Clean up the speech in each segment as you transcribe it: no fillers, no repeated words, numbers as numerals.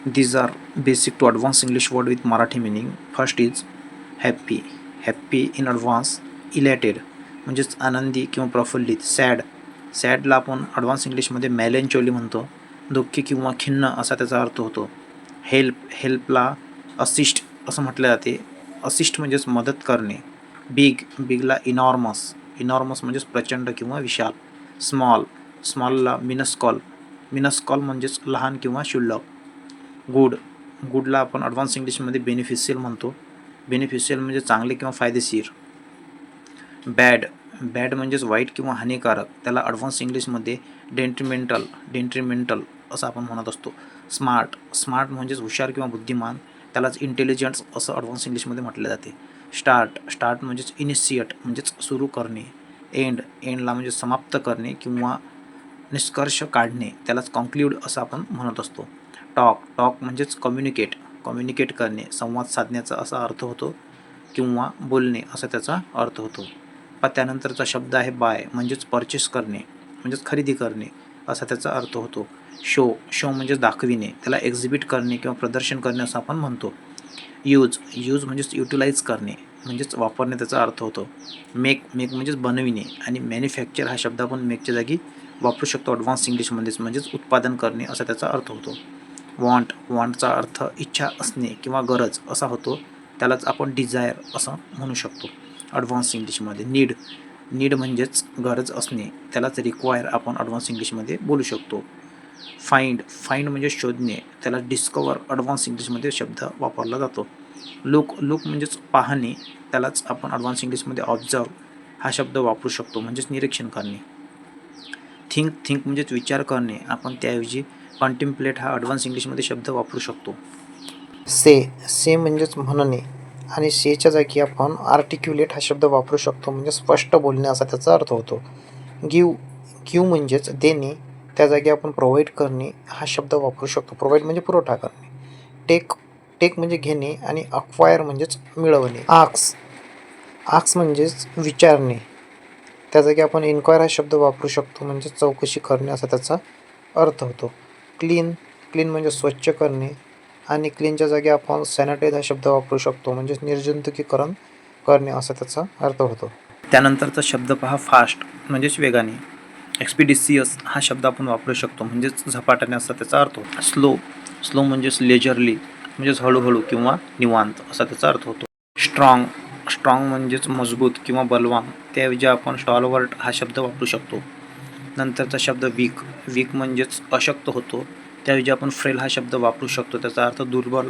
These are basic to advanced English word with Marathi meaning. First is happy. Happy in advance. Elated म्हणजेच आनंदी किंवा प्रफुल्लित. Sad. सॅडला आपण advance इंग्लिशमध्ये मेलॅन्चोली म्हणतो. दुःखी किंवा खिन्न असा त्याचा अर्थ होतो. हेल्प. हेल्पला असिस्ट असं म्हटलं जाते. असिस्ट म्हणजेच मदत करणे. बिग. बिगला इनॉर्मस. इनॉर्मस म्हणजेच प्रचंड किंवा विशाल. स्मॉल. स्मॉलला मिनस्कॉल. मिनस्कॉल म्हणजेच लहान किंवा क्षुल्लक. गुड. गुडला आपण ॲडव्हान्स इंग्लिशमध्ये बेनिफिशियल म्हणतो. बेनिफिशियल म्हणजे चांगले किंवा फायदेशीर. बॅड. बॅड म्हणजेच वाईट किंवा हानिकारक. त्याला ॲडव्हान्स इंग्लिशमध्ये डेट्रिमेंटल. डेट्रिमेंटल असं आपण म्हणत असतो. स्मार्ट. स्मार्ट म्हणजेच हुशार किंवा बुद्धिमान. त्यालाच इंटेलिजन्स असं ॲडव्हान्स इंग्लिशमध्ये म्हटले जाते. स्टार्ट. स्टार्ट म्हणजेच इनिशिएट म्हणजेच सुरू करणे. एंड. एंडला म्हणजे समाप्त करणे किंवा निष्कर्ष काढणे. त्यालाच कॉन्क्ल्यूड असं आपण म्हणत असतो. टॉक. टॉक म्हणजेच कम्युनिकेट. कम्युनिकेट करणे, संवाद साधण्याचा असा अर्थ होतो किंवा बोलणे असा त्याचा अर्थ होतो. त्यानंतरचा शब्द आहे बाय म्हणजेच परचेस करणे म्हणजेच खरेदी करणे असा त्याचा अर्थ होतो. शो. शो म्हणजेच दाखविणे, त्याला एक्झिबिट करणे किंवा प्रदर्शन करणे असं आपण म्हणतो. यूज. यूज म्हणजेच युटिलाइज करणे म्हणजेच वापरणे त्याचा अर्थ होतो. मेक. मेक म्हणजेच बनविणे आणि मॅन्युफॅक्चर हा शब्द आपण मेकच्या जागी वापरू शकतो ॲडव्हान्स इंग्लिशमध्येच म्हणजेच उत्पादन करणे असा त्याचा अर्थ होतो. वॉन्ट. वॉन्टचा अर्थ इच्छा असणे किंवा गरज असा होतो. त्यालाच आपण डिझायर असं म्हणू शकतो ॲडव्हान्स इंग्लिशमध्ये. नीड. नीड म्हणजेच गरज असणे, त्यालाच रिक्वायर आपण ॲडव्हान्स इंग्लिशमध्ये बोलू शकतो. फाइंड. फाइंड म्हणजे शोधणे, त्याला डिस्कवर ॲडव्हान्स इंग्लिशमध्ये शब्द वापरला जातो. लुक. लुक म्हणजेच पाहणे, त्यालाच आपण ॲडव्हान्स इंग्लिशमध्ये ऑब्झर्व हा शब्द वापरू शकतो म्हणजेच निरीक्षण करणे. थिंक. थिंक म्हणजेच विचार करणे, आपण त्याऐवजी कॉन्टेम्प्लेट हा ॲडव्हान्स इंग्लिशमध्ये शब्द वापरू शकतो. से. से म्हणजेच म्हणणे आणि सेच्या जागी आपण आर्टिक्युलेट हा शब्द वापरू शकतो म्हणजे स्पष्ट बोलणे असा त्याचा अर्थ होतो. गिव. गिव म्हणजेच देणे, त्या जागी आपण प्रोव्हाइड करणे हा शब्द वापरू शकतो. प्रोव्हाइड म्हणजे पुरवठा करणे. टेक. टेक म्हणजे घेणे आणि अक्वायर म्हणजेच मिळवणे. आक्स. आक्स म्हणजेच विचारणे, त्या जागी आपण इन्क्वायर हा शब्द वापरू शकतो म्हणजे चौकशी करणे असा त्याचा अर्थ होतो. क्लीन. क्लीन म्हणजे स्वच्छ करणे आणि क्लीनच्या जागी आपण सॅनिटाईज हा शब्द वापरू शकतो म्हणजेच निर्जंतुकीकरण करणे असा त्याचा अर्थ होतो. त्यानंतरचा शब्द पहा फास्ट म्हणजेच वेगाने. एक्सपिडिसियस हा शब्द आपण वापरू शकतो म्हणजेच झपाट्याने असा त्याचा अर्थ होतो. स्लो. स्लो म्हणजेच लेजरली म्हणजेच हळूहळू किंवा निवांत असा त्याचा अर्थ होतो. स्ट्रॉंग. स्ट्रॉंग म्हणजेच मजबूत किंवा बलवान, त्याऐवजी आपण स्टॉलवर्ट हा शब्द वापरू शकतो. नंतरचा शब्द वीक. वीक म्हणजेच अशक्त होतो, त्याऐवजी आपण फ्रेल हा शब्द वापरू शकतो, त्याचा अर्थ दुर्बल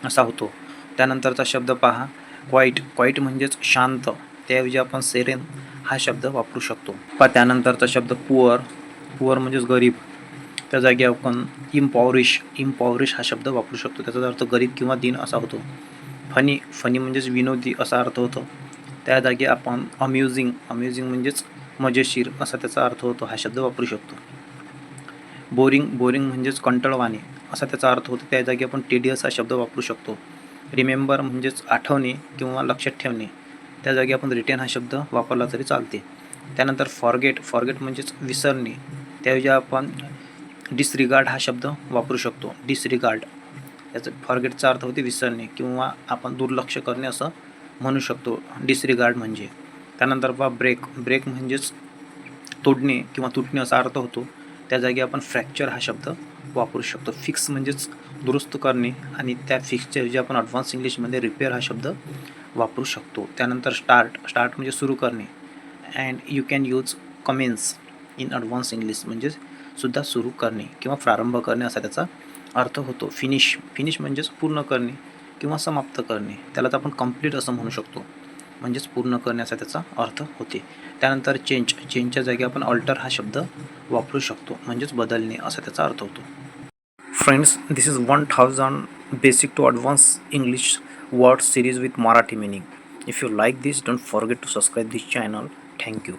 असा होतो. त्यानंतरचा शब्द पहा क्वाईट. क्वाईट म्हणजेच शांत, त्याऐवजी आपण सेरेन हा शब्द वापरू शकतो. त्यानंतरचा शब्द पुअर. पुअर म्हणजेच गरीब, त्या जागी आपण इम्पॉवरिश. इम्पॉवरिश हा शब्द वापरू शकतो, त्याचा अर्थ गरीब किंवा दीन असा होतो. फनी. फनी म्हणजेच विनोदी असा अर्थ होतो, त्या जागी आपण अम्युझिंग. अम्युझिंग म्हणजेच मजेशीर असा त्याचा अर्थ होतो, हा शब्द वापरू शकतो. बोरिंग. बोरिंग म्हणजेच कंटाळवाणे असा त्याचा अर्थ होतो, त्या जागी आपण टेडियस हा शब्द वापरू शकतो. रिमेंबर म्हणजेच आठवणे किंवा लक्षात ठेवणे, त्या जागी आपण रिटेन हा शब्द वापरला तरी चालते. त्यानंतर फॉरगेट. फॉरगेट म्हणजेच विसरणे, त्याऐवजी आपण डिसरिगार्ड हा शब्द वापरू शकतो. डिसरिगार्ड याचा फॉरगेटचा अर्थ होते विसरणे किंवा आपण दुर्लक्ष करणे असं म्हणू शकतो डिसरिगार्ड म्हणजे. त्यानंतर ब्रेक. ब्रेक म्हणजेच तोडणे किंवा तुटणे असा अर्थ होतो, त्या जागी आपण फ्रॅक्चर हा शब्द वापरू शकतो. फिक्स म्हणजेच दुरुस्त करणे आणि त्या फिक्सच्या ऐवजी आपण ॲडव्हान्स इंग्लिशमध्ये रिपेअर हा शब्द वापरू शकतो. त्यानंतर स्टार्ट. स्टार्ट म्हणजे सुरू करणे and you can use Cummins in advance English म्हणजेच सुद्धा सुरू करणे किंवा प्रारंभ करणे असा त्याचा अर्थ होतो. फिनिश. फिनिश म्हणजेच पूर्ण करणे किंवा समाप्त करणे, त्यालाच आपण कंप्लीट असं म्हणू शकतो म्हणजेच पूर्ण करण्याचा त्याचा अर्थ होते. त्यानंतर चेंज. चेंजच्या जागी आपण ऑल्टर हा शब्द वापरू शकतो म्हणजेच बदलणे असा त्याचा अर्थ होतो. Friends, this is 1000 basic to advance English word series with Marathi meaning. If you like this, don't forget to subscribe this channel. Thank you.